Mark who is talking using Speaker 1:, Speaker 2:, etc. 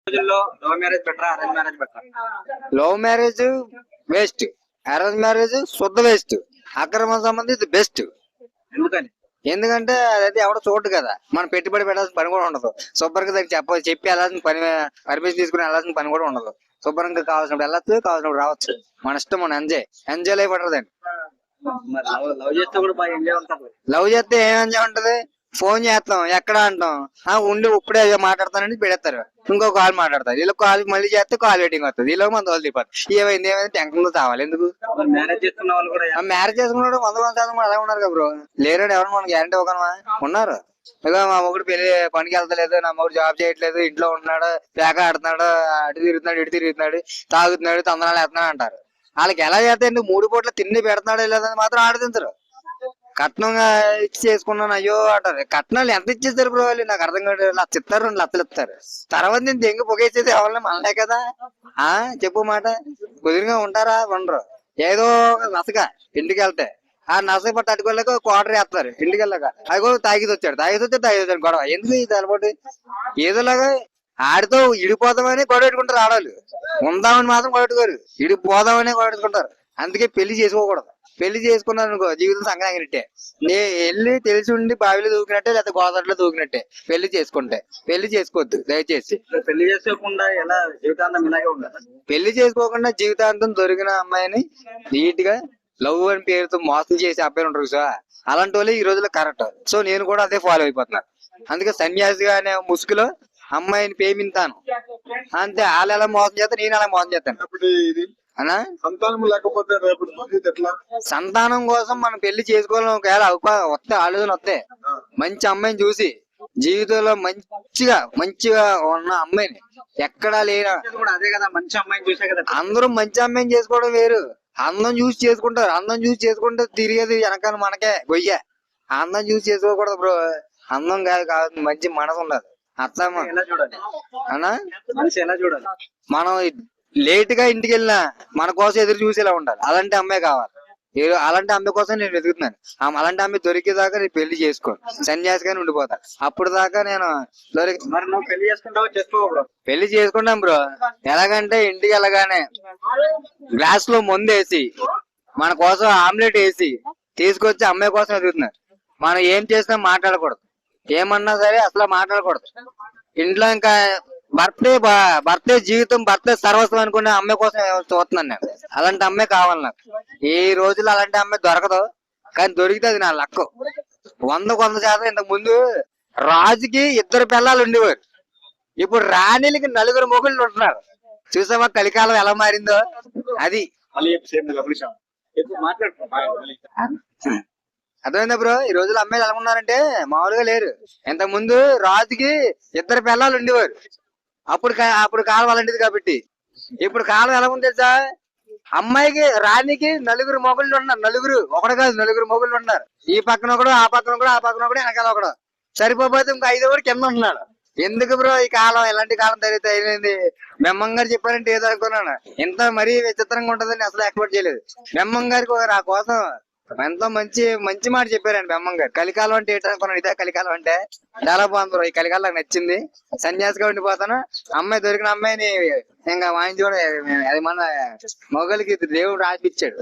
Speaker 1: రోజుల్లో love marriage బెటరా arrange marriage బెటరా?
Speaker 2: Love marriage waste, arrange marriage శుద్ధ వేస్ట్, అక్రమ సంబంధం ఇది బెస్ట్.
Speaker 1: ఎందుకని?
Speaker 2: ఎందుకంటే అదైతే ఎవడో చూడదు కదా, మనం పెట్టుబడి పెట్టాల్సిన పని కూడా ఉండదు. శుభ్రంగా దానికి చెప్పి వెళ్ళాల్సిన పని, పర్మిషన్ తీసుకుని వెళ్ళాల్సిన పని కూడా ఉండదు. శుభ్రంగా కావాల్సినప్పుడు వెళ్ళొచ్చు, కావాల్సినప్పుడు రావచ్చు. మన ఇష్టం, మన ఎంజాయ్ లైఫ్ అంటారు.
Speaker 1: మరి లవ్ చేస్తే కూడా బాగా ఎంజాయ్ ఉంటుంది.
Speaker 2: లవ్ చేస్తే ఏం ఎంజాయ్ ఉంటది? ఫోన్ చేస్తాం, ఎక్కడ అంటాం, ఉండి ఇప్పుడే మాట్లాడతానని పెడతారు, ఇంకో కాల్ మాట్లాడతారు, వీళ్ళు కాల్ మళ్ళీ చేస్తే కాల్ వెయిటింగ్ వస్తుంది, వీళ్ళు మన వాళ్ళు దిగిపోతారు. ఏమైంది టెన్షన్ తావాలి ఎందుకు?
Speaker 1: మ్యారేజ్ చేసుకున్న వాళ్ళు కూడా
Speaker 2: మ్యారేజ్ చేసుకున్నాడు 100% అలా ఉన్నారు కదా బ్రో. లేరండి ఎవరు మనం గ్యారంటీ ఇవ్వగలమా? ఉన్నారు. ఇక మా మొగుడు పెళ్లి పనికి వెళ్తలేదు, నా మొగుడు జాబ్ చేయట్లేదు, ఇంట్లో ఉంటున్నాడు, పేక ఆడుతున్నాడు, అటు తిరుగుతున్నాడు, ఇటు తిరుగుతున్నాడు, తాగుతున్నాడు, తొందరలు వేస్తున్నాడు అంటారు. వాళ్ళకి ఎలా చేస్తే 3 పూట్ల తిండి పెడుతున్నాడు లేదని మాత్రం ఆడదించరు. కట్నంగా ఇచ్చి చేసుకున్నాను అయ్యో అంటారు. కట్నాలు ఎంత ఇచ్చేస్తారు బ్రో వాళ్ళు? నాకు అర్థం కాదు. 1,00,000 ఇస్తారు, 2,00,000 ఇస్తారు. తర్వాత నేను దెంగి పొగేసేది ఎవరిని మనలే కదా. చెప్పు మాట. కుదిరిగా ఉంటారా? ఉండరు. ఏదో నసక ఇంటికి వెళ్తే ఆ నసక పట్టు అటుకోలేక క్వార్టర్ వేస్తారు. ఇంటికి వెళ్ళాక అదిగో తాగిది వచ్చాడు గొడవ ఎందుకు? ఇది అలవాటు ఏదోలాగా ఆడితో ఇడిపోదామని గొడవ పెట్టుకుంటారు ఆడవాళ్ళు. ఉందామని మాత్రం గొడవ పెట్టుకోరు, ఇడిపోదామని గొడవ పెట్టుకుంటారు. అందుకే పెళ్లి చేసుకోకూడదు. పెళ్లి చేసుకున్నాను అనుకో జీవితం సంక్రాంతి. వెళ్ళి తెలిసి ఉండి బావిలో దూకినట్టే, లేకపోతే గోదావరిలో దూకినట్టే పెళ్లి చేసుకుంటే. పెళ్లి చేసుకోవద్దు దయచేసి.
Speaker 1: పెళ్లి చేసుకోకుండా ఎలా జీవితాంతం ఇలాగే ఉండాలి?
Speaker 2: పెళ్లి చేసుకోకుండా జీవితాంతం దొరికిన అమ్మాయిని నీట్ గా లవ్ అని పేరుతో మోసం చేసే అబ్బాయిలు ఉంటారు సార్, అలాంటి వాళ్ళు ఈ రోజుల్లో కరెక్ట్. సో నేను కూడా అదే ఫాలో అయిపోతున్నాను. అందుకే సన్యాసిగా అనే ముసుగులో అమ్మాయిని ప్రేమింతాను అంతే. వాళ్ళు ఎలా మోసం చేస్తారు, నేను అలా మోసం చేస్తాను అనా.
Speaker 3: సంతానం లేకపోతే
Speaker 2: సంతానం కోసం మనం పెళ్లి చేసుకోవాలని ఒకవేళ వస్తే ఆలోచన వస్తే మంచి అమ్మాయిని చూసి జీవితంలో మంచిగా ఉన్న అమ్మాయిని ఎక్కడా లేనా
Speaker 1: అదే కదా, మంచి అమ్మాయిని చూసే కదా.
Speaker 2: అందరూ మంచి అమ్మాయిని చేసుకోవడం వేరు, అందం చూసి చేసుకుంటారు. అందం చూసి చేసుకుంటే తిరిగేది వెనకాల మనకే గొయ్య. అందం చూసి చేసుకోకూడదు బ్రో. అందం కాదు మంచి మనసు ఉండదు. అట్లా అన్నా
Speaker 1: మనిషి ఎలా చూడాలి?
Speaker 2: మనం లేట్ గా ఇంటికి వెళ్ళినా మన కోసం ఎదురు చూసేలా ఉండాలి. అలాంటి అమ్మాయి కావాలి. అలాంటి అమ్మాయి కోసం నేను వెతుకుతున్నాను. అలాంటి అమ్మాయి దొరికేదాకా నేను పెళ్లి చేసుకోను, సన్యాసిగానే ఉండిపోతా. అప్పుడు దాకా నేను
Speaker 1: మరి నువ్వు పెళ్లి చేసుకుంటావో చేసుకోవు?
Speaker 2: పెళ్లి చేసుకుంటాం బ్రో. ఎలాగంటే ఇంటికి వెళ్ళగానే గ్లాస్ లో మందేసి మన కోసం ఆమ్లెట్ వేసి తీసుకొచ్చి అమ్మాయి కోసం వెతుకుతున్నారు. మనం ఏం చేసినా మాట్లాడకూడదు, ఏమన్నా సరే అసలు మాట్లాడకూడదు. ఇంట్లో ఇంకా భర్తే జీవితం, భర్తే సర్వస్వం అనుకునే అమ్మాయి కోసం చూస్తున్నాను నేను. అలాంటి అమ్మాయి కావాలి నాకు. ఈ రోజులు అలాంటి అమ్మాయి దొరకదు, కానీ దొరికితే అది నా లక్. 100% ఇంతకు ముందు రాజుకి 2 పిల్లలు ఉండేవారు, ఇప్పుడు రాణిలకి 4 మొగుళ్ళు ఉంటున్నారు. చూసావా కలికాలం ఎలా మారిందో? అది అర్థమైందా బ్రో? ఈ రోజులు అమ్మాయిలు ఎలా ఉన్నారంటే మామూలుగా లేరు. ఇంతకు ముందు రాజుకి 2 పిల్లలు ఉండేవారు, అప్పుడు కాలం అలాంటిది కాబట్టి. ఇప్పుడు కాలం ఎలా ఉంది తెలుసా? అమ్మాయికి రాణికి 4 మొగుళ్ళు ఉన్నారు. 4 ఒకటి కాదు, 4 మొగుళ్ళు ఉన్నారు. ఈ పక్కన ఒకడు, ఆ పక్కన ఒకడు, ఆ పక్కన ఒకడు, వెనకాల ఒకడు. సరిపోతే ఇంకో 5 కింద ఉంటున్నాడు. ఎందుకు బ్రో ఈ కాలం? ఇలాంటి కాలం తయారైంది. బెమ్మం గారు చెప్పారంటే ఏదో అనుకున్నాను, ఇంత మరీ విచిత్రంగా ఉంటదని అసలు ఎక్స్పెక్ట్ చేయలేదు. బెమ్మం గారికి నా కోసం ఎంతో మంచి మాట చెప్పారండి బెమ్మం గారు. కలికాలం అంటే ఏంటనుకున్నాను, ఇదే కలికాలం అంటే. చాలా బాగుంది. ఈ కలికాలం నాకు నచ్చింది. సన్యాసిగా ఉండిపోతాను. అమ్మాయి దొరికిన అమ్మాయిని ఇంకా వాయించుకోవడం, అది మన మొగలికి దేవుడు రాసిచ్చాడు.